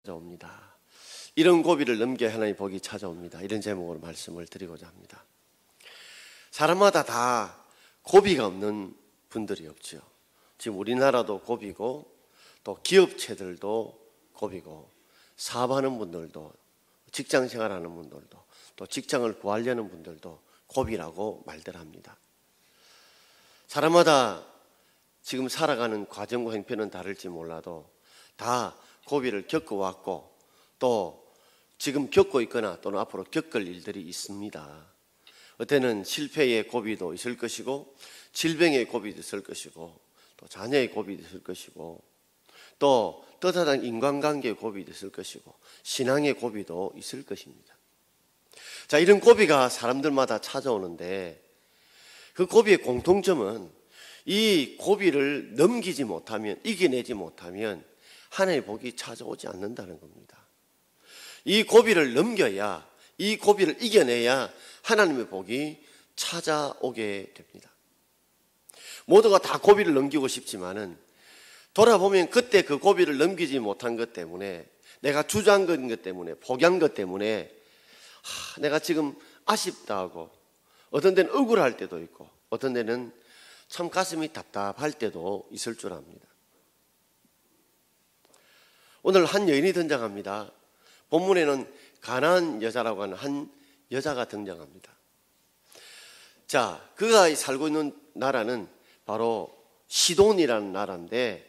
찾아옵니다. 이런 고비를 넘겨야 하나님의 복이 찾아옵니다. 이런 제목으로 말씀을 드리고자 합니다. 사람마다 다 고비가 없는 분들이 없죠. 지금 우리나라도 고비고 또 기업체들도 고비고 사업하는 분들도 직장 생활하는 분들도 또 직장을 구하려는 분들도 고비라고 말들 합니다. 사람마다 지금 살아가는 과정과 형편은 다를지 몰라도 다 고비를 겪어왔고 또 지금 겪고 있거나 또는 앞으로 겪을 일들이 있습니다. 어때는 실패의 고비도 있을 것이고 질병의 고비도 있을 것이고 또 자녀의 고비도 있을 것이고 또 뜻하는 인간관계의 고비도 있을 것이고 신앙의 고비도 있을 것입니다. 자, 이런 고비가 사람들마다 찾아오는데 그 고비의 공통점은 이 고비를 넘기지 못하면, 이겨내지 못하면 하나님의 복이 찾아오지 않는다는 겁니다. 이 고비를 넘겨야, 이 고비를 이겨내야 하나님의 복이 찾아오게 됩니다. 모두가 다 고비를 넘기고 싶지만은 돌아보면 그때 그 고비를 넘기지 못한 것 때문에, 내가 주저앉은 것 때문에, 포기한 것 때문에 내가 지금 아쉽다 하고, 어떤 데는 억울할 때도 있고 어떤 데는 참 가슴이 답답할 때도 있을 줄 압니다. 오늘 한 여인이 등장합니다. 본문에는 가나안 여자라고 하는 한 여자가 등장합니다. 자, 그가 살고 있는 나라는 바로 시돈이라는 나라인데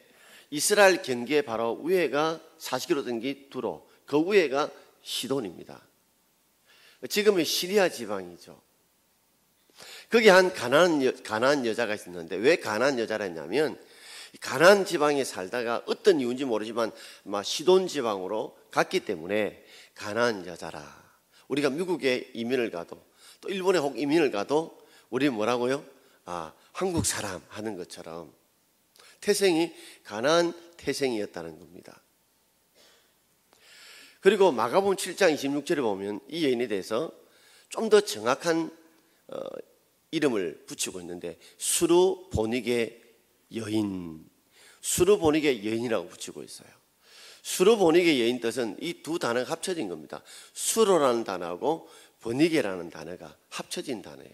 이스라엘 경계 바로 위에가 40km 등기 두로, 그 위에가 시돈입니다. 지금의 시리아 지방이죠. 거기 한 가나안 여자가 있었는데 왜 가나안 여자라 했냐면 가나안 지방에 살다가 어떤 이유인지 모르지만 시돈 지방으로 갔기 때문에 가나안 여자라. 우리가 미국에 이민을 가도 또 일본에 혹 이민을 가도 우리 뭐라고요? 한국 사람 하는 것처럼 태생이 가나안 태생이었다는 겁니다. 그리고 마가복음 7장 26절에 보면 이 여인에 대해서 좀 더 정확한 이름을 붙이고 있는데 수르보니게 여인, 수르보니게 여인이라고 붙이고 있어요. 수르보니게 여인 뜻은 이 두 단어가 합쳐진 겁니다. 수로라는 단어하고 보니게라는 단어가 합쳐진 단어예요.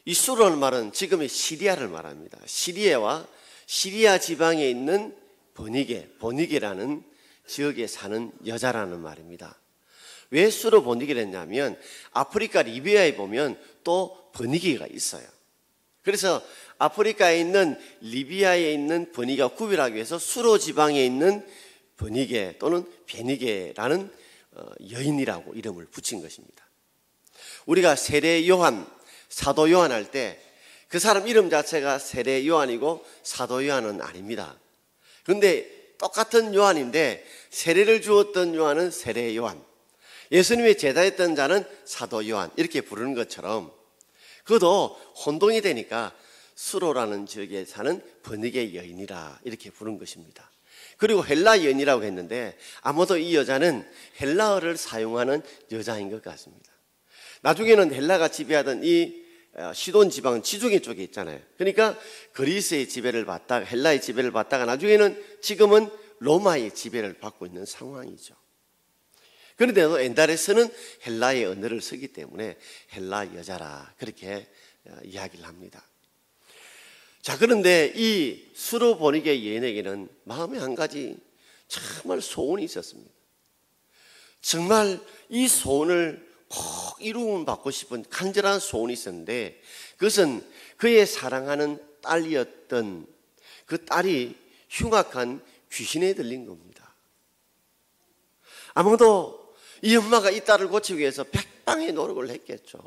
이 수로라는 말은 지금의 시리아를 말합니다. 시리아 지방에 있는 보니게라는 지역에 사는 여자라는 말입니다. 왜 수르보니게를 했냐면 아프리카 리비아에 보면 또 버니게가 있어요. 그래서 아프리카에 있는 리비아에 있는 버니게와 구별하기 위해서 수로 지방에 있는 버니게 또는 베니게라는 여인이라고 이름을 붙인 것입니다. 우리가 세례 요한, 사도 요한 할 때 그 사람 이름 자체가 세례 요한이고 사도 요한은 아닙니다. 그런데 똑같은 요한인데 세례를 주었던 요한은 세례 요한, 예수님의 제자였던 자는 사도 요한 이렇게 부르는 것처럼 그도 혼동이 되니까 수로라는 지역에 사는 버니게 여인이라 이렇게 부른 것입니다. 그리고 헬라 여인이라고 했는데 아마도 이 여자는 헬라어를 사용하는 여자인 것 같습니다. 나중에는 헬라가 지배하던 이 시돈 지방은 지중해 쪽에 있잖아요. 그러니까 그리스의 지배를 받다가 헬라의 지배를 받다가 나중에는 지금은 로마의 지배를 받고 있는 상황이죠. 그런데도 옛날에서는 헬라의 언어를 쓰기 때문에 헬라 여자라 그렇게 이야기를 합니다. 자, 그런데 이 수르보니게 여인에게는 마음에 한 가지 정말 소원이 있었습니다. 정말 이 소원을 꼭 이루어 받고 싶은 간절한 소원이 있었는데 그것은 그의 사랑하는 딸이었던 그 딸이 흉악한 귀신에 들린 겁니다. 아마도 이 엄마가 이 딸을 고치기 위해서 백방의 노력을 했겠죠.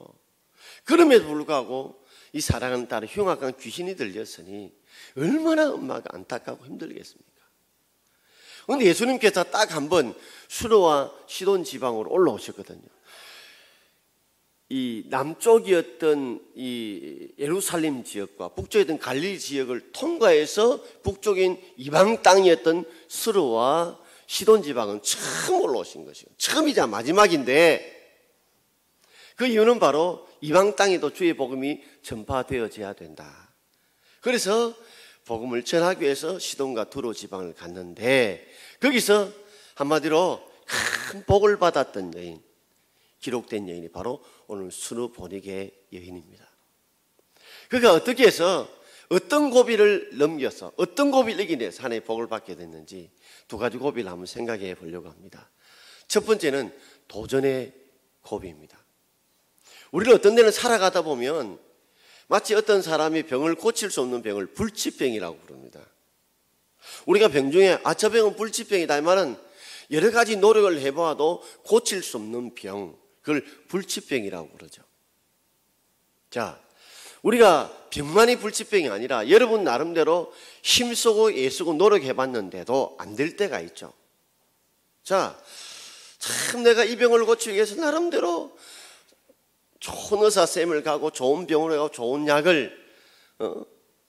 그럼에도 불구하고 이 사랑하는 딸은 흉악한 귀신이 들렸으니 얼마나 엄마가 안타깝고 힘들겠습니까? 그런데 예수님께서 딱 한 번 수로와 시돈 지방으로 올라오셨거든요. 이 남쪽이었던 이 예루살렘 지역과 북쪽이었던 갈릴리 지역을 통과해서 북쪽인 이방 땅이었던 수로와 시돈 지방은 처음 올라오신 것이에요. 처음이자 마지막인데 그 이유는 바로 이방 땅에도 주의 복음이 전파되어져야 된다. 그래서 복음을 전하기 위해서 시돈과 두로 지방을 갔는데 거기서 한마디로 큰 복을 받았던 여인, 기록된 여인이 바로 오늘 수르보니게 여인입니다. 그가 어떻게 해서 어떤 고비를 넘겨서 어떤 고비를 이겨내서 하나님의 복을 받게 됐는지 두 가지 고비를 한번 생각해 보려고 합니다. 첫 번째는 도전의 고비입니다. 우리는 어떤 데는 살아가다 보면 마치 어떤 사람이 병을 고칠 수 없는 병을 불치병이라고 부릅니다. 우리가 병 중에 저 병은 불치병이다 이 말은 여러 가지 노력을 해봐도 고칠 수 없는 병, 그걸 불치병이라고 그러죠. 자, 우리가 병만이 불치병이 아니라 여러분 나름대로 힘쓰고 애쓰고 노력해봤는데도 안 될 때가 있죠. 자, 참 내가 이 병을 고치기 위해서 나름대로 좋은 의사쌤을 가고 좋은 병원에 가고 좋은 약을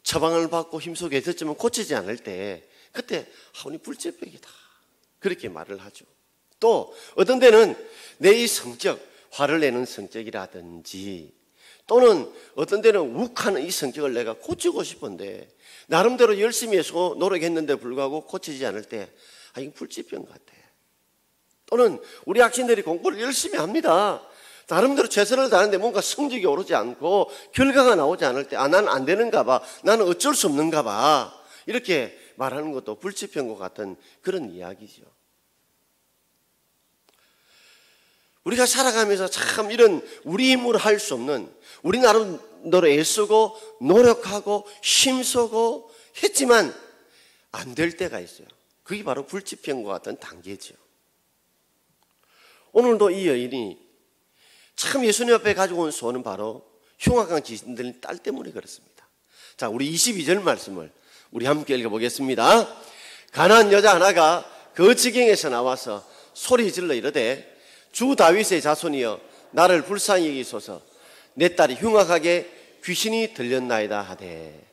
처방을 받고 힘쓰고 애썼지만 고치지 않을 때 그때 우리 불치병이다 그렇게 말을 하죠. 또 어떤 데는 내 이 성격, 화를 내는 성격이라든지 또는 어떤 데는 욱하는 이 성격을 내가 고치고 싶은데 나름대로 열심히 해서 노력했는데 불구하고 고치지 않을 때 이건 불치병 같아. 또는 우리 학생들이 공부를 열심히 합니다. 나름대로 최선을 다하는데 뭔가 성적이 오르지 않고 결과가 나오지 않을 때 나는 안 되는가 봐, 나는 어쩔 수 없는가 봐 이렇게 말하는 것도 불치병과 같은 그런 이야기죠. 우리가 살아가면서 참 이런 우리 힘으로 할 수 없는 우리 나름대로 애쓰고 노력하고 힘쓰고 했지만 안 될 때가 있어요. 그게 바로 불치병과 같은 단계죠. 오늘도 이 여인이 참 예수님 앞에 가지고 온 소원은 바로 흉악한 귀신 들린 딸 때문에 그렇습니다. 자, 우리 22절 말씀을 우리 함께 읽어보겠습니다. 가난한 여자 하나가 그 지경에서 나와서 소리 질러 이르되 주 다윗의 자손이여 나를 불쌍히 여기소서 내 딸이 흉악하게 귀신이 들렸나이다 하되.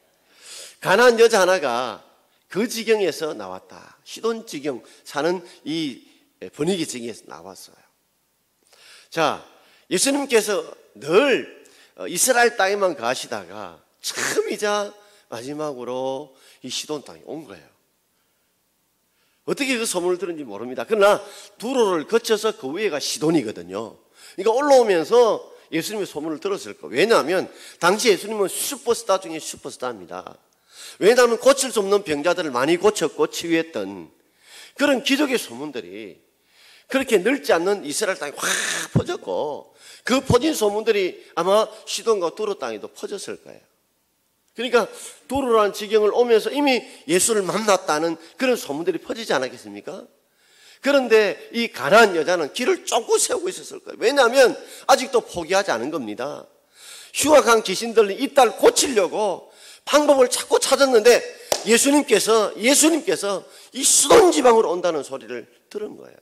가난한 여자 하나가 그 지경에서 나왔다. 시돈 지경 사는 이 분위기 지경에서 나왔어요. 자, 예수님께서 늘 이스라엘 땅에만 가시다가 처음이자 마지막으로 이 시돈 땅에 온 거예요. 어떻게 그 소문을 들은지 모릅니다. 그러나 두로를 거쳐서 그 위에가 시돈이거든요. 그러니까 올라오면서 예수님의 소문을 들었을 거예요. 왜냐하면 당시 예수님은 슈퍼스타 중에 슈퍼스타입니다. 왜냐하면 고칠 수 없는 병자들을 많이 고쳤고 치유했던 그런 기적의 소문들이 그렇게 넓지 않는 이스라엘 땅에 확 퍼졌고 그 퍼진 소문들이 아마 시돈과 두로 땅에도 퍼졌을 거예요. 그러니까 두로라는 지경을 오면서 이미 예수를 만났다는 그런 소문들이 퍼지지 않았겠습니까? 그런데 이 가난한 여자는 길을 쫓고 세우고 있었을 거예요. 왜냐하면 아직도 포기하지 않은 겁니다. 흉악한 귀신들이 이 딸 고치려고 방법을 자꾸 찾았는데 예수님께서 이 시돈 지방으로 온다는 소리를 들은 거예요.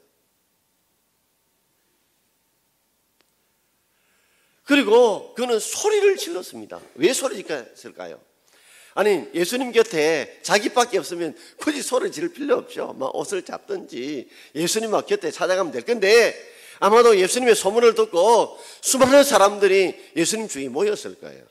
그리고 그는 소리를 질렀습니다. 왜 소리를 질렀을까요? 아니, 예수님 곁에 자기밖에 없으면 굳이 소리를 지를 필요 없죠. 막 옷을 잡든지 예수님 곁에 찾아가면 될 건데 아마도 예수님의 소문을 듣고 수많은 사람들이 예수님 주위에 모였을 거예요.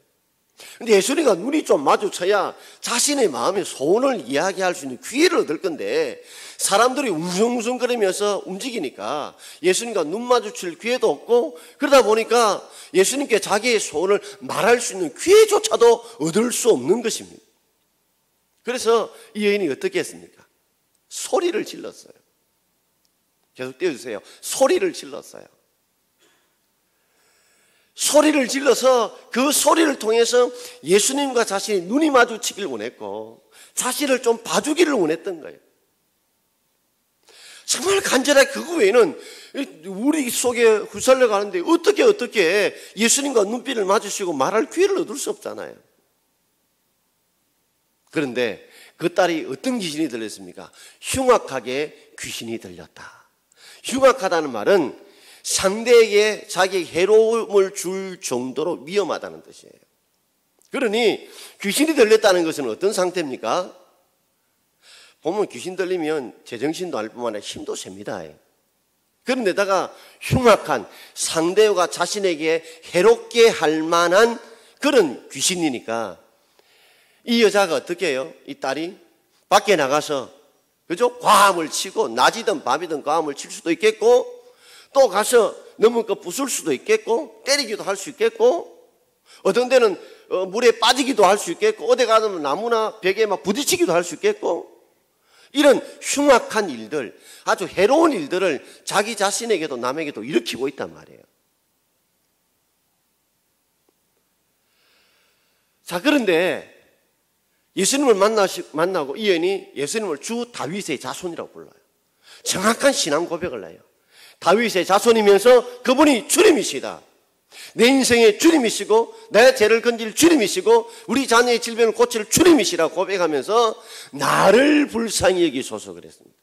근데 예수님과 눈이 좀 마주쳐야 자신의 마음의 소원을 이야기할 수 있는 기회를 얻을 건데 사람들이 웅성웅성거리면서 움직이니까 예수님과 눈 마주칠 기회도 없고 그러다 보니까 예수님께 자기의 소원을 말할 수 있는 기회조차도 얻을 수 없는 것입니다. 그래서 이 여인이 어떻게 했습니까? 소리를 질렀어요. 계속 띄워주세요. 소리를 질렀어요. 소리를 질러서 그 소리를 통해서 예수님과 자신이 눈이 마주치길 원했고 자신을 좀 봐주기를 원했던 거예요. 정말 간절하게 그거 외에는 우리 속에 휘살려 가는데 어떻게 예수님과 눈빛을 마주치고 말할 기회를 얻을 수 없잖아요. 그런데 그 딸이 어떤 귀신이 들렸습니까? 흉악하게 귀신이 들렸다. 흉악하다는 말은 상대에게 자기 해로움을 줄 정도로 위험하다는 뜻이에요. 그러니 귀신이 들렸다는 것은 어떤 상태입니까? 보면 귀신 들리면 제정신도 아닐 뿐만 아니라 힘도 셉니다. 그런데다가 흉악한 상대가 자신에게 해롭게 할 만한 그런 귀신이니까 이 여자가 어떻게 해요? 이 딸이 밖에 나가서 그죠? 과함을 치고 낮이든 밤이든 과함을 칠 수도 있겠고 또 가서 너무 부술 수도 있겠고 때리기도 할 수 있겠고 어떤 데는 물에 빠지기도 할 수 있겠고 어디 가면 나무나 벽에 막 부딪히기도 할 수 있겠고 이런 흉악한 일들 아주 해로운 일들을 자기 자신에게도 남에게도 일으키고 있단 말이에요. 자, 그런데 예수님을 만나고 이 여인이 예수님을 주 다윗의 자손이라고 불러요. 정확한 신앙 고백을 해요. 다윗의 자손이면서 그분이 주님이시다. 내 인생의 주님이시고 내 죄를 건질 주님이시고 우리 자녀의 질병을 고칠 주님이시라고 고백하면서 나를 불쌍히 여기소서 그랬습니다.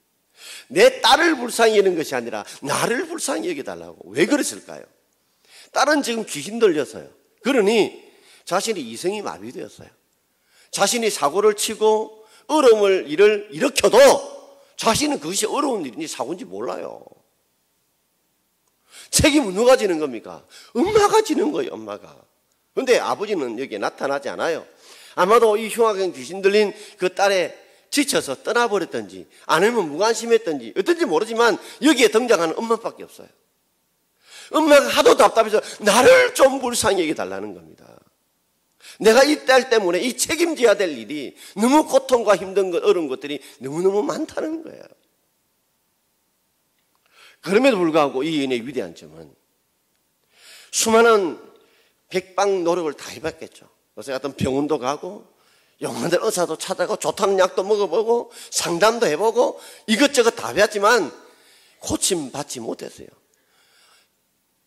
내 딸을 불쌍히 여기는 것이 아니라 나를 불쌍히 여기달라고. 왜 그랬을까요? 딸은 지금 귀신 들려서요. 그러니 자신이 이성이 마비되었어요. 자신이 사고를 치고 어려움을 일을 일으켜도 자신은 그것이 어려운 일인지 사고인지 몰라요. 책임은 누가 지는 겁니까? 엄마가 지는 거예요, 엄마가. 그런데 아버지는 여기에 나타나지 않아요. 아마도 이 흉악한 귀신 들린 그 딸에 지쳐서 떠나버렸든지 아니면 무관심했든지 어떤지 모르지만 여기에 등장하는 엄마밖에 없어요. 엄마가 하도 답답해서 나를 좀 불쌍히 여겨달라는 겁니다. 내가 이 딸 때문에 이 책임져야 될 일이 너무 고통과 힘든 것, 어려운 것들이 너무너무 많다는 거예요. 그럼에도 불구하고 이 여인의 위대한 점은 수많은 백방 노력을 다 해봤겠죠. 요새 같은 병원도 가고 용만들 의사도 찾아가고 좋다는 약도 먹어보고 상담도 해보고 이것저것 다 해봤지만 고침받지 못했어요.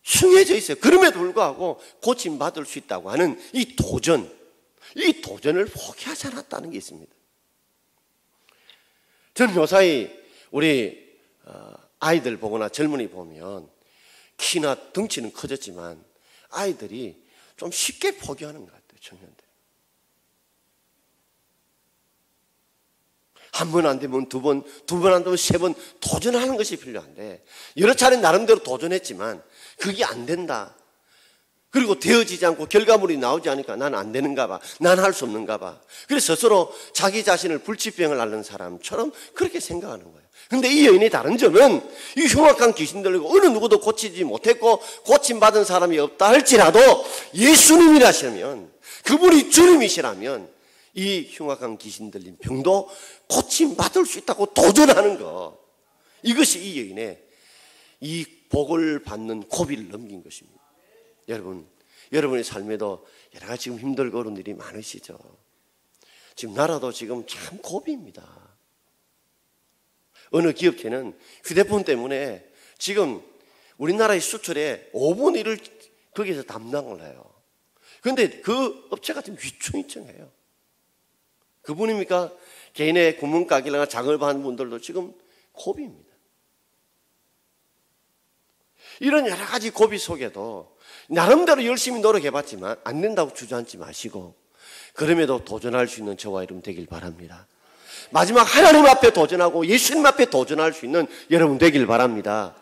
흉해져 있어요. 그럼에도 불구하고 고침받을 수 있다고 하는 이 도전을 포기하지 않았다는 게 있습니다. 저는 요사이 우리 아이들 보거나 젊은이 보면 키나 덩치는 커졌지만 아이들이 좀 쉽게 포기하는 것 같아요. 청년들. 한 번 안 되면 두 번, 두 번 안 되면 세 번 도전하는 것이 필요한데 여러 차례 나름대로 도전했지만 그게 안 된다. 그리고 되어지지 않고 결과물이 나오지 않으니까 난 안 되는가 봐. 난 할 수 없는가 봐. 그래서 스스로 자기 자신을 불치병을 앓는 사람처럼 그렇게 생각하는 거예요. 그런데 이 여인의 다른 점은 이 흉악한 귀신 들리고 어느 누구도 고치지 못했고 고침받은 사람이 없다 할지라도 예수님이라시면 그분이 주님이시라면 이 흉악한 귀신 들린 병도 고침받을 수 있다고 도전하는 것. 이것이 이 여인의 이 복을 받는 고비를 넘긴 것입니다. 여러분의 삶에도 여러 가지 지금 힘들고 어려운 일이 많으시죠. 지금 나라도 지금 참 고비입니다. 어느 기업체는 휴대폰 때문에 지금 우리나라의 수출의 5분의 1을 거기서 담당을 해요. 그런데 그 업체가 좀 휘청휘청해요. 그분입니까? 개인의 구멍가게나 작업하는 분들도 지금 고비입니다. 이런 여러 가지 고비 속에도 나름대로 열심히 노력해봤지만 안 된다고 주저앉지 마시고 그럼에도 도전할 수 있는 저와 여러분 되길 바랍니다. 마지막 하나님 앞에 도전하고 예수님 앞에 도전할 수 있는 여러분 되길 바랍니다.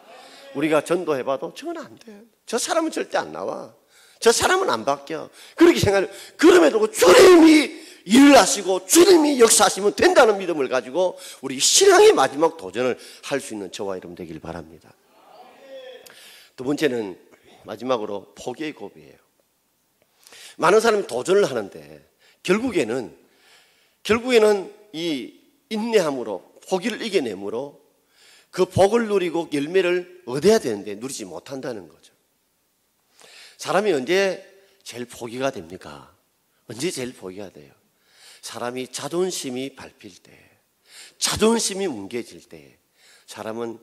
우리가 전도해봐도 저건 안 돼요. 저 사람은 절대 안 나와. 저 사람은 안 바뀌어. 그렇게 생각해요. 그럼에도 주님이 일을 하시고 주님이 역사하시면 된다는 믿음을 가지고 우리 신앙의 마지막 도전을 할 수 있는 저와 여러분 되길 바랍니다. 두 번째는 마지막으로 포기의 고비예요. 많은 사람이 도전을 하는데 결국에는 이 인내함으로 포기를 이겨내므로 그 복을 누리고 열매를 얻어야 되는데 누리지 못한다는 거죠. 사람이 언제 제일 포기가 됩니까? 언제 제일 포기가 돼요? 사람이 자존심이 밟힐 때, 자존심이 뭉개질 때 사람은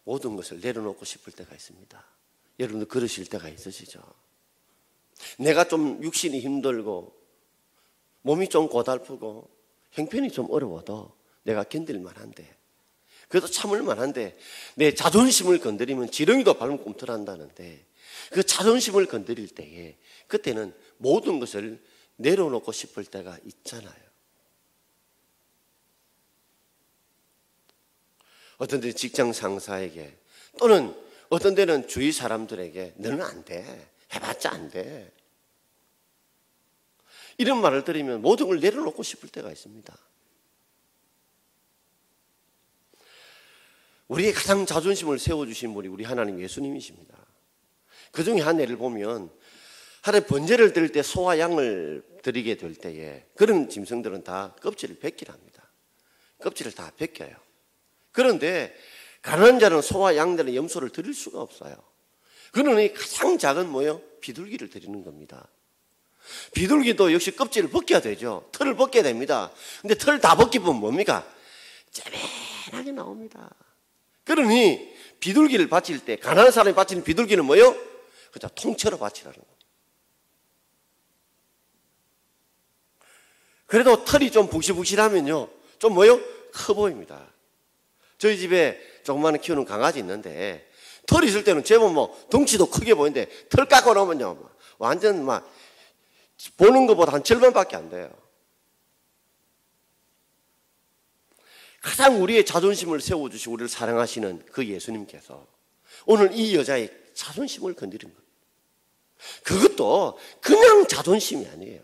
모든 것을 내려놓고 싶을 때가 있습니다. 여러분도 그러실 때가 있으시죠? 내가 좀 육신이 힘들고 몸이 좀 고달프고 형편이 좀 어려워도 내가 견딜 만한데 그래도 참을 만한데 내 자존심을 건드리면 지렁이도 밟으면 꿈틀한다는데 그 자존심을 건드릴 때에 그때는 모든 것을 내려놓고 싶을 때가 있잖아요. 어떤 데는 직장 상사에게 또는 어떤 데는 주위 사람들에게 너는 안 돼. 해봤자 안 돼. 이런 말을 들으면 모든 걸 내려놓고 싶을 때가 있습니다. 우리의 가장 자존심을 세워주신 분이 우리 하나님 예수님이십니다. 그 중에 한 예를 보면 하나님 번제를 드릴 때 소와 양을 드리게 될 때에 그런 짐승들은 다 껍질을 벗기라 합니다. 껍질을 다 벗겨요. 그런데 가난한 자는 소와 양들은 염소를 드릴 수가 없어요. 그러니 가장 작은 뭐요? 비둘기를 드리는 겁니다. 비둘기도 역시 껍질을 벗겨야 되죠. 털을 벗겨야 됩니다. 근데 털 다 벗기면 뭡니까? 째맨하게 나옵니다. 그러니 비둘기를 바칠 때 가난한 사람이 바치는 비둘기는 뭐요? 그냥 통째로 바치라는 거예요. 그래도 털이 좀 북실북실하면요 좀 뭐요? 커 보입니다. 저희 집에 조그마한 키우는 강아지 있는데 털이 있을 때는 제법 뭐 덩치도 크게 보이는데 털 깎아 놓으면요 완전 막 보는 것보다 한 절반밖에 안 돼요. 가장 우리의 자존심을 세워주시고 우리를 사랑하시는 그 예수님께서 오늘 이 여자의 자존심을 건드린 거예요. 그것도 그냥 자존심이 아니에요.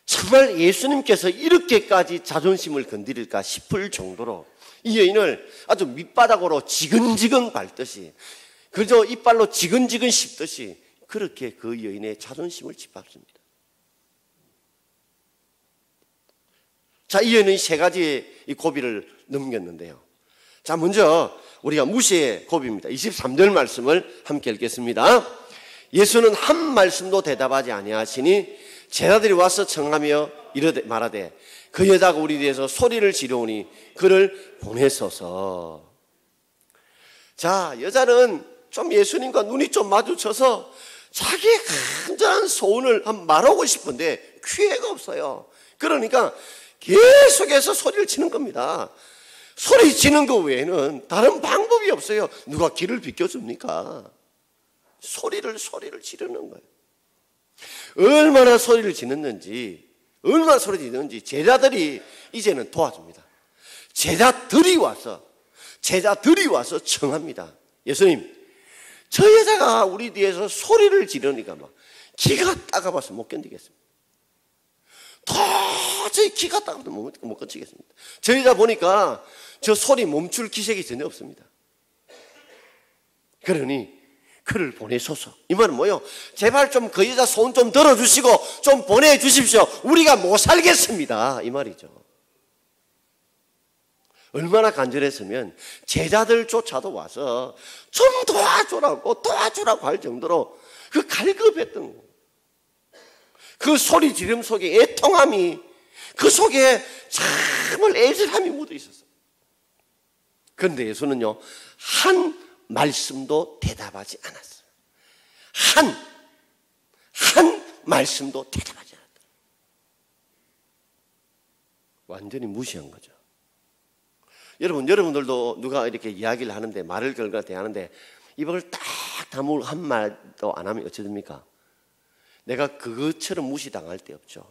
정말 예수님께서 이렇게까지 자존심을 건드릴까 싶을 정도로 이 여인을 아주 밑바닥으로 지근지근 밟듯이 그저 이빨로 지근지근 씹듯이 그렇게 그 여인의 자존심을 짓밟습니다. 자, 이 여인은 세 가지의 이 고비를 넘겼는데요. 자, 먼저 우리가 무시의 고비입니다. 23절 말씀을 함께 읽겠습니다. 예수는 한 말씀도 대답하지 아니하시니 제자들이 와서 청하며 이르되 말하되 그 여자가 우리 뒤에서 소리를 지르오니 그를 보내소서. 자, 여자는 좀 예수님과 눈이 좀 마주쳐서 자기의 간절한 소원을 한번 말하고 싶은데 기회가 없어요. 그러니까 계속해서 소리를 치는 겁니다. 소리 치는 것 외에는 다른 방법이 없어요. 누가 길을 비켜줍니까? 소리를 지르는 거예요. 얼마나 소리를 지르는지 제자들이 이제는 도와줍니다. 제자들이 와서 청합니다. 예수님, 저 여자가 우리 뒤에서 소리를 지르니까 막 기가 따가워서 못 견디겠습니다. 도저히 기가 따가워서 못 견디겠습니다. 저 여자 보니까 저 소리 멈출 기색이 전혀 없습니다. 그러니 그를 보내소서. 이 말은 뭐예요? 제발 좀 그 여자 손 좀 들어주시고 좀 보내주십시오. 우리가 못 살겠습니다. 이 말이죠. 얼마나 간절했으면 제자들조차도 와서 좀 도와주라고 할 정도로 그 갈급했던 거예요. 그 소리 지름 속에 애통함이 그 속에 정말 애절함이 묻어 있었어요. 그런데 예수는요 한 말씀도 대답하지 않았어요. 한 말씀도 대답하지 않았다. 완전히 무시한 거죠. 여러분들도 누가 이렇게 이야기를 하는데 말을 걸거나 대하는데 입을 딱 다물고 한 말도 안 하면 어찌 됩니까? 내가 그것처럼 무시당할 데 없죠.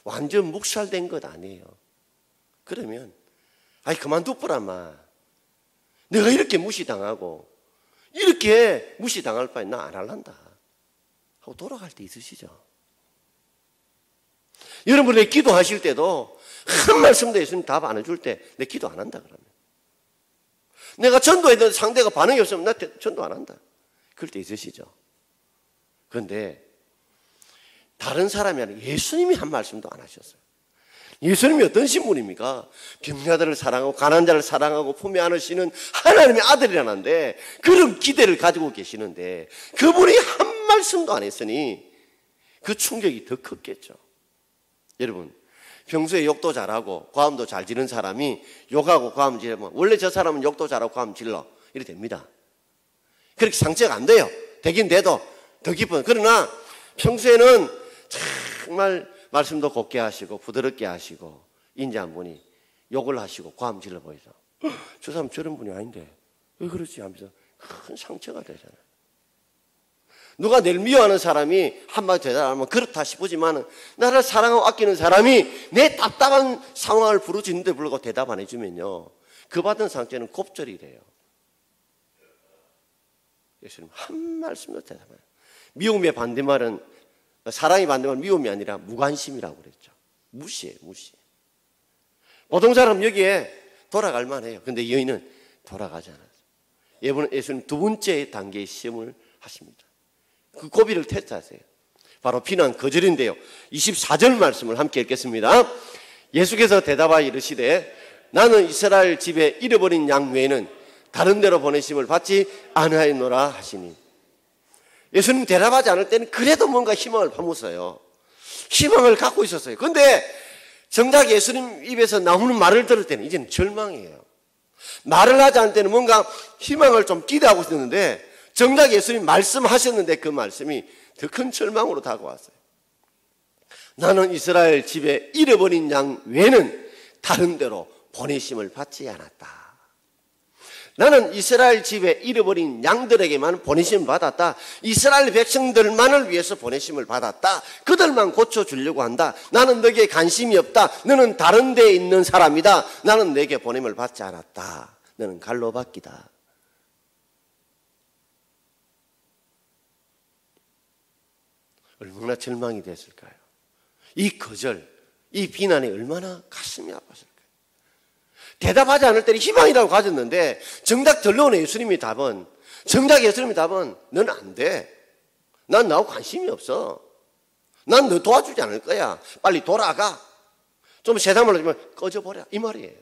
완전 묵살된 것 아니에요. 그러면 그만둬보라마. 내가 이렇게 무시당하고 이렇게 무시당할 바에 나 안 할란다 하고 돌아갈 때 있으시죠? 여러분의 기도하실 때도 한 말씀도 예수님 답 안 해줄 때 내 기도 안 한다 그러면 내가 전도했는데 상대가 반응이 없으면 나 전도 안 한다 그럴 때 있으시죠? 그런데 다른 사람이 아니라 예수님이 한 말씀도 안 하셨어요. 예수님이 어떤 신분입니까? 병자들을 사랑하고 가난한 자를 사랑하고 품에 안으시는 하나님의 아들이라는데 그런 기대를 가지고 계시는데 그분이 한 말씀도 안 했으니 그 충격이 더 컸겠죠. 여러분 평소에 욕도 잘하고 과음도 잘 지르는 사람이 욕하고 과음 지르면 원래 저 사람은 욕도 잘하고 과음 질러 이렇게 됩니다. 그렇게 상처가 안 돼요. 되긴 돼도 더 깊은. 그러나 평소에는 정말 말씀도 곱게 하시고 부드럽게 하시고 인자한 분이 욕을 하시고 과음 질러 보이죠. 저 사람 저런 분이 아닌데 왜 그러지 하면서 큰 상처가 되잖아요. 누가 늘 미워하는 사람이 한마디 대답하면 그렇다 싶으지만 나를 사랑하고 아끼는 사람이 내 답답한 상황을 부르짖는데 불구하고 대답 안 해주면요 그 받은 상처는 곱절이래요. 예수님 한 말씀도 대답 안 해요. 미움의 반대말은 사랑의 반대말은 미움이 아니라 무관심이라고 그랬죠. 무시해. 보통 사람 여기에 돌아갈 만해요. 근데 이 여인은 돌아가지 않았어요. 예수님 두 번째 단계의 시험을 하십니다. 그 고비를 테스트하세요. 바로 비난 거절인데요. 24절 말씀을 함께 읽겠습니다. 예수께서 대답하여 이르시되 나는 이스라엘 집에 잃어버린 양 외에는 다른 데로 보내심을 받지 아니하였노라 하시니, 예수님 대답하지 않을 때는 그래도 뭔가 희망을 파묻어요. 희망을 갖고 있었어요. 그런데 정작 예수님 입에서 나오는 말을 들을 때는 이제는 절망이에요. 말을 하지 않을 때는 뭔가 희망을 좀 기대하고 있었는데 정작 예수님 말씀하셨는데 그 말씀이 더 큰 절망으로 다가왔어요. 나는 이스라엘 집에 잃어버린 양 외에는 다른 데로 보내심을 받지 않았다. 나는 이스라엘 집에 잃어버린 양들에게만 보내심을 받았다. 이스라엘 백성들만을 위해서 보내심을 받았다. 그들만 고쳐주려고 한다. 나는 너에게 관심이 없다. 너는 다른 데에 있는 사람이다. 나는 내게 보냄을 받지 않았다. 너는 갈로받기다. 얼마나 절망이 됐을까요? 이 거절, 이 비난이 얼마나 가슴이 아팠을까요? 대답하지 않을 때는 희망이라고 가졌는데 정작 들러온 예수님의 답은, 너는 안 돼. 난 나하고 관심이 없어. 난 너 도와주지 않을 거야. 빨리 돌아가. 좀 세상말로 하면 꺼져버려. 이 말이에요.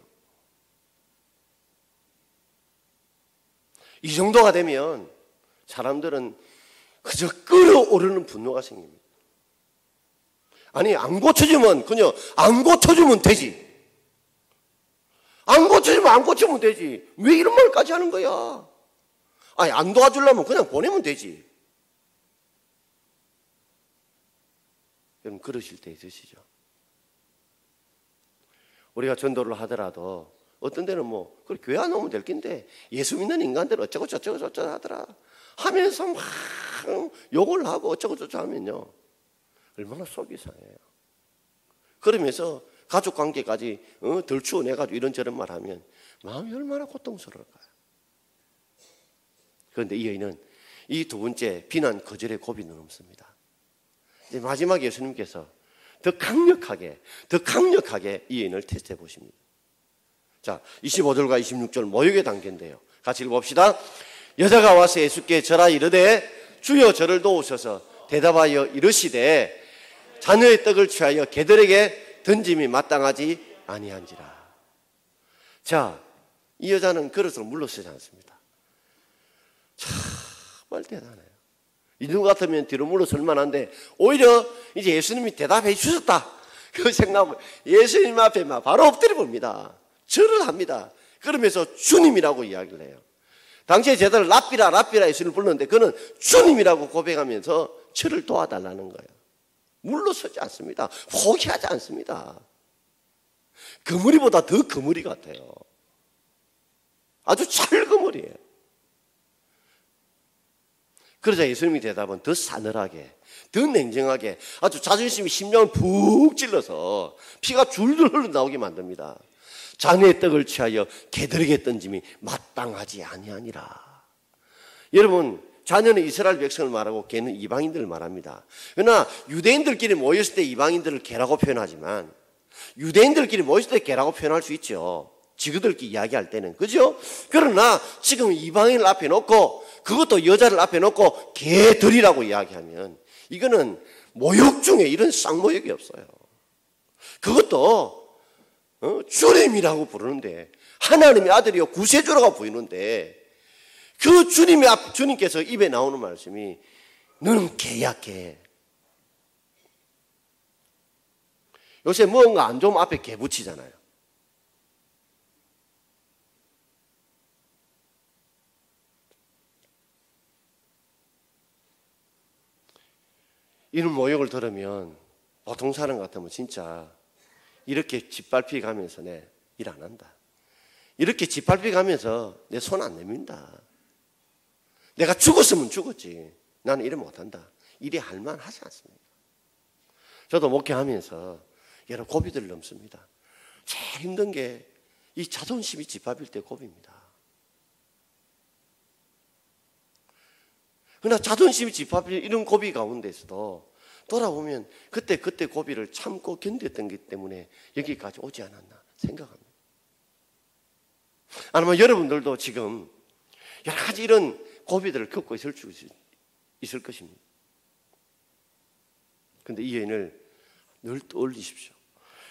이 정도가 되면 사람들은 그저 끓어오르는 분노가 생깁니다. 아니, 안 고쳐주면 그냥 안 고쳐주면 되지. 안 고쳐주면 되지. 왜 이런 말까지 하는 거야? 아니, 안 도와주려면 그냥 보내면 되지. 여러분, 그러실 때 있으시죠? 우리가 전도를 하더라도 어떤 데는 뭐 그래, 교회 안 오면 될 낀데 예수 믿는 인간들 어쩌고 저쩌고 하더라 하면서 막 욕을 하고 어쩌고 저쩌고 하면요, 얼마나 속이 상해요. 그러면서 가족 관계까지 덜 추워내가지고 이런저런 말 하면 마음이 얼마나 고통스러울까요? 그런데 이 여인은 이 두 번째 비난 거절의 고비는 넘습니다. 이제 마지막에 예수님께서 더 강력하게 이 여인을 테스트해 보십니다. 자, 25절과 26절 모욕의 단계인데요. 같이 읽어봅시다. 여자가 와서 예수께 절하 이르되 주여 저를 도우소서. 대답하여 이르시되 자녀의 떡을 취하여 개들에게 던짐이 마땅하지 아니한지라. 자, 이 여자는 그릇으로 물러서지 않습니다. 정말 대단해요. 이누 같으면 뒤로 물러설 만한데 오히려 이제 예수님이 대답해 주셨다 그 생각하고 예수님 앞에 막 바로 엎드려 봅니다. 절을 합니다. 그러면서 주님이라고 이야기를 해요. 당시에 제자들 랍비라 예수님을 불렀는데 그는 주님이라고 고백하면서 저를 도와달라는 거예요. 물러서지 않습니다. 포기하지 않습니다. 그물이보다 더 그물이 같아요. 아주 찰그물이에요. 그러자 예수님의 대답은 더 싸늘하게, 더 냉정하게, 아주 자존심이 심장을 푹 찔러서 피가 줄줄 흘러나오게 만듭니다. 자녀의 떡을 취하여 개들에게 던짐이 마땅하지 아니하니라. 여러분, 자녀는 이스라엘 백성을 말하고 개는 이방인들을 말합니다. 그러나 유대인들끼리 모였을 때 이방인들을 개라고 표현하지만 유대인들끼리 모였을 때 개라고 표현할 수 있죠. 지그들끼리 이야기할 때는. 그죠? 그러나 지금 이방인을 앞에 놓고 그것도 여자를 앞에 놓고 개들이라고 이야기하면 이거는 모욕 중에 이런 쌍모욕이 없어요. 그것도 주님이라고 부르는데, 하나님의 아들이요 구세주라고 부르는데 그 주님께서 입에 나오는 말씀이 너는 개야 개. 요새 뭔가 안 좋으면 앞에 개 붙이잖아요. 이런 모욕을 들으면 보통 사람 같으면 진짜 이렇게 짓밟히 가면서 내 일 안 한다. 이렇게 짓밟히 가면서 내 손 안 내민다. 내가 죽었으면 죽었지. 나는 일을 못한다. 일이 할만하지 않습니다. 저도 목회하면서 여러 고비들을 넘습니다. 제일 힘든 게 이 자존심이 짓밟힐 때 고비입니다. 그러나 자존심이 짓밟힐 이런 고비 가운데서도 돌아보면 그때 고비를 참고 견뎠던 것 때문에 여기까지 오지 않았나 생각합니다. 아마 여러분들도 지금 여러 가지 이런 고비들을 겪고 있을 것입니다. 그런데 이 여인을 늘 떠올리십시오.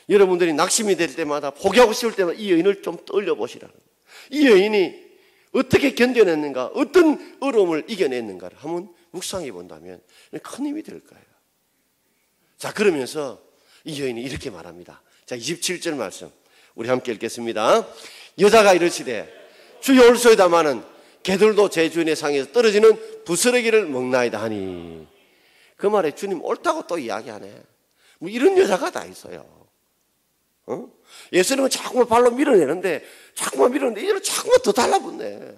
여러분들이 낙심이 될 때마다, 포기하고 싶을 때마다 이 여인을 좀 떠올려 보시라는 거예요. 이 여인이 어떻게 견뎌냈는가, 어떤 어려움을 이겨냈는가를 한번 묵상해 본다면 큰 힘이 될 거예요. 자, 그러면서 이 여인이 이렇게 말합니다. 자, 27절 말씀 우리 함께 읽겠습니다. 여자가 이르시되 주여 올소이다마는 개들도 제 주인의 상에서 떨어지는 부스러기를 먹나이다 하니. 그 말에 주님 옳다고 또 이야기하네. 뭐 이런 여자가 다 있어요. 예수님은 자꾸만 발로 밀어내는데 이제는 자꾸만 더 달라붙네.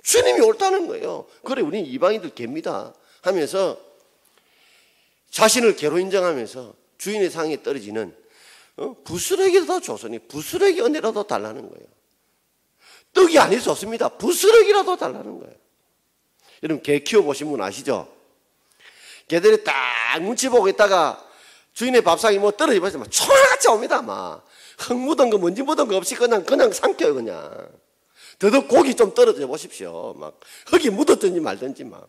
주님이 옳다는 거예요. 그래, 우리는 이방인들 개입니다 하면서 자신을 개로 인정하면서 주인의 상에 떨어지는 부스러기라도 조선이 부스러기 은혜라도 달라는 거예요. 떡이 아닐 수 없습니다. 부스러기라도 달라는 거예요. 여러분, 개 키워보신 분 아시죠? 개들이 딱 눈치 보고 있다가 주인의 밥상이 뭐 떨어져 버리면 총알같이 옵니다. 막 흙 묻은 거 먼지 묻은 거 없이 그냥 삼켜요. 그냥 더덕 고기 좀 떨어져 보십시오. 막 흙이 묻었든지 말든지 막.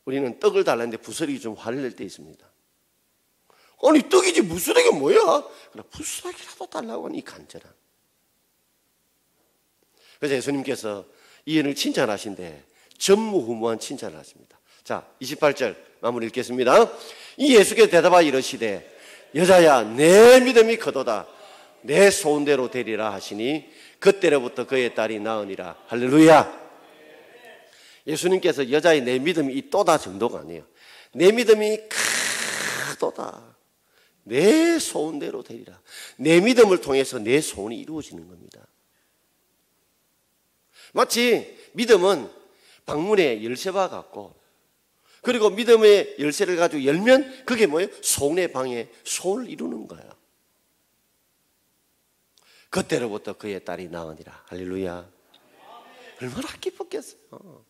우리는 떡을 달라는데 부스러기 좀 화를 낼 때 있습니다. 아니, 떡이지 부스러기가 뭐야? 그래, 부스러기라도 달라고 하는 이 간절함. 그래서 예수님께서 이 여인을 칭찬하신데 전무후무한 칭찬을 하십니다. 자, 28절 마무리 읽겠습니다. 이 예수께서 대답하여 이르시되 여자야, 내 믿음이 크도다. 내 소원대로 되리라 하시니 그때로부터 그의 딸이 나으니라. 할렐루야. 예수님께서 여자의 내 믿음이 이 또다 정도가 아니에요. 내 믿음이 크도다. 내 소원대로 되리라. 내 믿음을 통해서 내 소원이 이루어지는 겁니다. 마치 믿음은 방문의 열쇠와 같고, 그리고 믿음의 열쇠를 가지고 열면 그게 뭐예요? 소원의 방에 소원을 이루는 거예요. 그때로부터 그의 딸이 나으니라. 할렐루야. 얼마나 기뻤겠어요.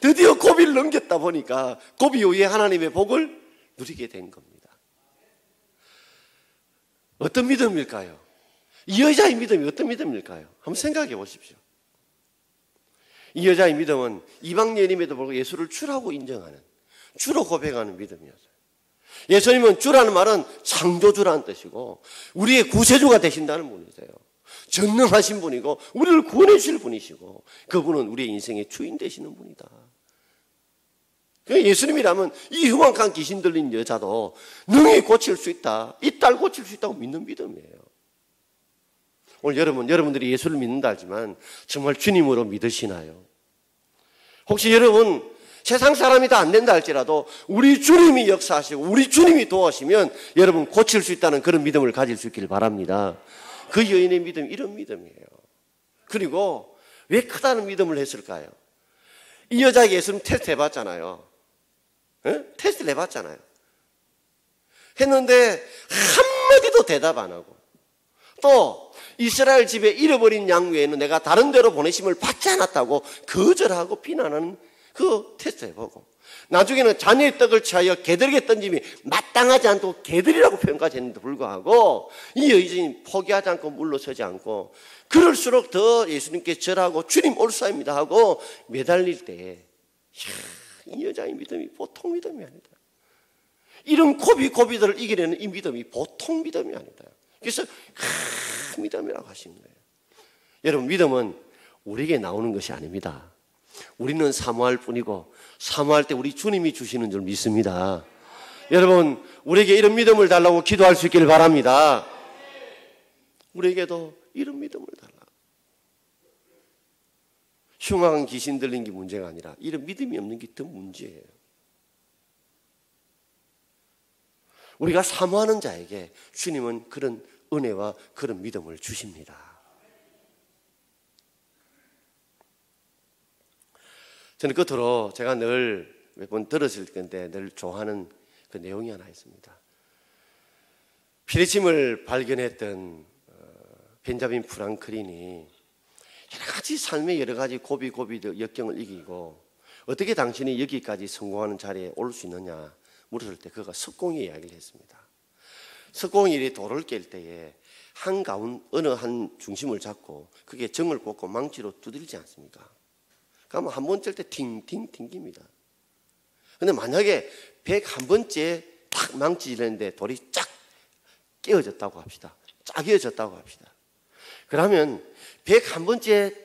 드디어 고비를 넘겼다 보니까 고비 이후에 하나님의 복을 누리게 된 겁니다. 어떤 믿음일까요? 이 여자의 믿음이 어떤 믿음일까요? 한번 생각해 보십시오. 이 여자의 믿음은 이방 여인임에도 불구하고 예수를 주라고 인정하는, 주로 고백하는 믿음이었어요. 예수님은 주라는 말은 창조주라는 뜻이고 우리의 구세주가 되신다는 분이세요. 전능하신 분이고 우리를 구원해 주실 분이시고 그분은 우리의 인생의 주인 되시는 분이다. 예수님이라면 이 흉악한 귀신 들린 여자도 능히 고칠 수 있다, 이 딸 고칠 수 있다고 믿는 믿음이에요. 오늘 여러분들이 예수를 믿는다 하지만 정말 주님으로 믿으시나요? 혹시 여러분 세상 사람이 다 안 된다 할지라도 우리 주님이 역사하시고 우리 주님이 도와주시면 여러분 고칠 수 있다는 그런 믿음을 가질 수 있기를 바랍니다. 그 여인의 믿음이 이런 믿음이에요. 그리고 왜 크다는 믿음을 했을까요? 이 여자에게 예수님 테스트 해봤잖아요. 테스트를 해봤잖아요. 했는데 한마디도 대답 안 하고, 또 이스라엘 집에 잃어버린 양 외에는 내가 다른 데로 보내심을 받지 않았다고 거절하고 비난하는 그 테스트 해보고, 나중에는 자녀의 떡을 취하여 개들에게 던짐이 마땅하지 않고 개들이라고 표현까지 했는데 불구하고 이 여인이 포기하지 않고 물러서지 않고, 그럴수록 더 예수님께 절하고 주님 올사입니다 하고 매달릴 때, 이 여자의 믿음이 보통 믿음이 아니다. 이런 고비들을 이겨내는 이 믿음이 보통 믿음이 아니다. 그래서 큰 믿음이라고 하시는 거예요. 여러분, 믿음은 우리에게 나오는 것이 아닙니다. 우리는 사모할 뿐이고 사모할 때 우리 주님이 주시는 줄 믿습니다. 여러분, 우리에게 이런 믿음을 달라고 기도할 수 있기를 바랍니다. 우리에게도 이런 믿음을 달라. 흉악한 귀신 들린 게 문제가 아니라 이런 믿음이 없는 게 더 문제예요. 우리가 사모하는 자에게 주님은 그런 은혜와 그런 믿음을 주십니다. 저는 끝으로 제가 늘 몇 번 들었을 건데 늘 좋아하는 그 내용이 하나 있습니다. 피리침을 발견했던 벤자민 프랑클린이 여러 가지 삶의 여러 가지 고비 역경을 이기고 어떻게 당신이 여기까지 성공하는 자리에 올 수 있느냐 물었을 때 그가 석공의 이야기를 했습니다. 석공일이 돌을 깰 때에 어느 한 중심을 잡고 그게 정을 꽂고 망치로 두들지 않습니까? 그러면 한 번 찔 때 팅팅 튕깁니다. 근데 만약에 101번째 딱 망치 찔렀는데 돌이 쫙 깨어졌다고 합시다. 짜겨졌다고 합시다. 그러면 101번째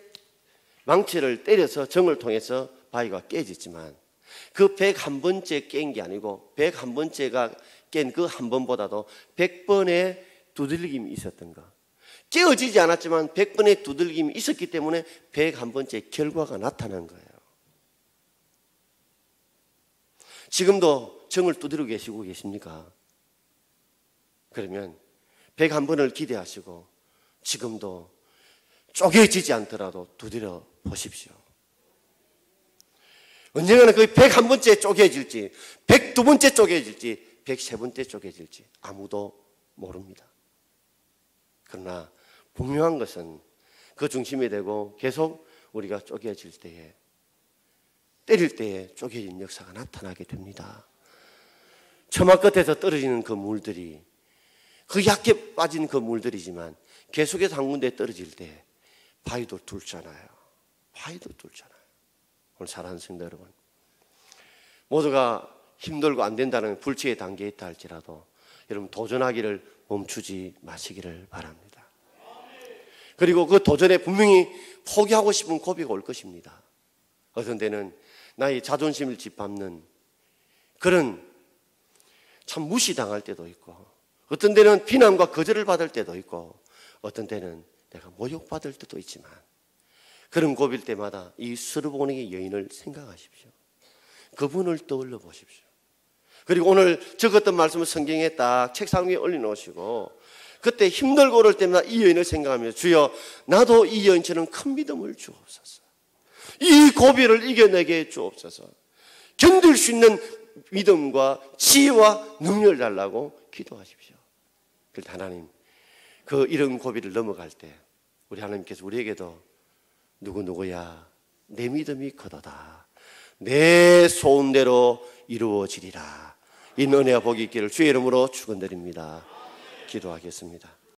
망치를 때려서 정을 통해서 바위가 깨졌지만 그 101번째 깬 게 아니고 101번째가 깬 그 한 번보다도 100번의 두들김이 있었던 거. 깨어지지 않았지만 100번의 두들김이 있었기 때문에 101번째 결과가 나타난 거예요. 지금도 정을 두드리고 계시고 계십니까? 그러면 101번을 기대하시고 지금도 쪼개지지 않더라도 두드려 보십시오. 언젠가는 그 101번째 쪼개질지 102번째 쪼개질지 103번째 쪼개질지 아무도 모릅니다. 그러나 분명한 것은 그 중심이 되고 계속 우리가 쪼개질 때에 때릴 때에 쪼개진 역사가 나타나게 됩니다. 처마 끝에서 떨어지는 그 물들이 그 얕게 빠진 그 물들이지만 계속해서 한 군데 떨어질 때 바위도 뚫잖아요. 바위도 뚫잖아요. 오늘 사랑하는 성도 여러분, 모두가 힘들고 안 된다는 불치의 단계에 있다 할지라도 여러분 도전하기를 멈추지 마시기를 바랍니다. 그리고 그 도전에 분명히 포기하고 싶은 고비가 올 것입니다. 어떤 때는 나의 자존심을 짓밟는 그런 참 무시당할 때도 있고, 어떤 때는 비난과 거절을 받을 때도 있고, 어떤 때는 내가 모욕받을 때도 있지만 그런 고비일 때마다 이 스룹보닉의 여인을 생각하십시오. 그분을 떠올려 보십시오. 그리고 오늘 적었던 말씀을 성경에 딱 책상 위에 올려놓으시고 그때 힘들고 어려울 때마다 이 여인을 생각하면서 주여 나도 이 여인처럼 큰 믿음을 주옵소서. 이 고비를 이겨내게 주옵소서. 견딜 수 있는 믿음과 지혜와 능력을 달라고 기도하십시오. 그런데 하나님, 그 이런 고비를 넘어갈 때 우리 하나님께서 우리에게도 누구누구야 내 믿음이 커도다 내 소원대로 이루어지리라, 이 은혜와 복이 있기를 주의 이름으로 축원드립니다. 기도하겠습니다.